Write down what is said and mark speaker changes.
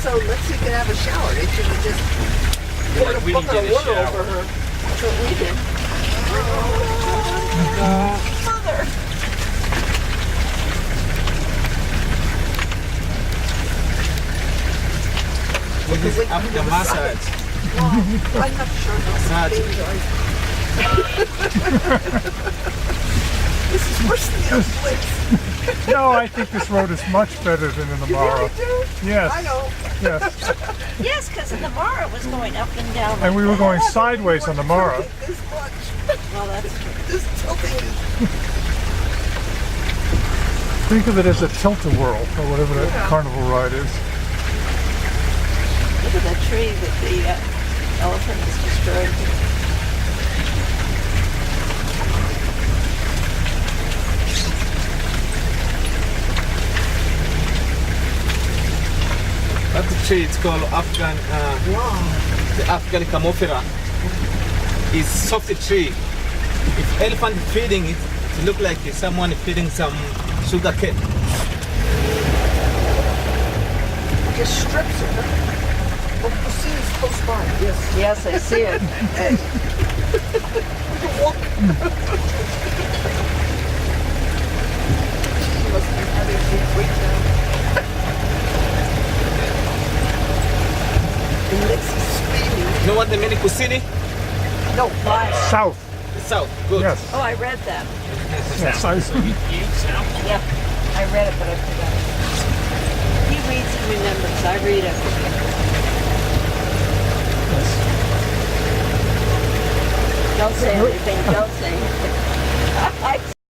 Speaker 1: so Lexi could have a shower. They should have just poured a
Speaker 2: we
Speaker 1: bucket of
Speaker 2: needed a
Speaker 1: water
Speaker 2: shower.
Speaker 1: over her. That's what we did. Mother.
Speaker 2: With this after massage.
Speaker 1: Wow. I'm not sure how
Speaker 2: Massage.
Speaker 1: things are. This is worse than the other place.
Speaker 3: No, I think this road is much better than in the
Speaker 1: You
Speaker 3: Mara.
Speaker 1: really do?
Speaker 3: Yes.
Speaker 1: I know.
Speaker 3: Yes.
Speaker 4: Yes, because in the Mara it was going up and down.
Speaker 3: And we were
Speaker 4: like
Speaker 3: going
Speaker 4: that.
Speaker 3: sideways on the Mara.
Speaker 1: This much.
Speaker 4: Well, that's true.
Speaker 1: This tilting is.
Speaker 3: Think of it as a tilt-a-whirl, or whatever that
Speaker 1: Yeah.
Speaker 3: carnival ride is.
Speaker 4: Look at that tree that the elephant has destroyed.
Speaker 2: That tree, it's called Afghan, the Afghan camophora. It's soft tree. If elephant feeding it, it look like someone feeding some sugar cane.
Speaker 1: Just strips of it. Oh, the sea is close by. Yes.
Speaker 4: Yes, I see it.
Speaker 1: Hey. Look. She must be having a great time. And Lexi's screaming.
Speaker 2: You know what they mean in Kusini?
Speaker 1: No, why?
Speaker 3: South.
Speaker 2: The south. Good.
Speaker 3: Yes.
Speaker 4: Oh, I read that.
Speaker 3: Yes, I see.
Speaker 4: Yeah, I read it, but I forgot. He reads and remembers. I read it. Don't say anything. Don't say anything. I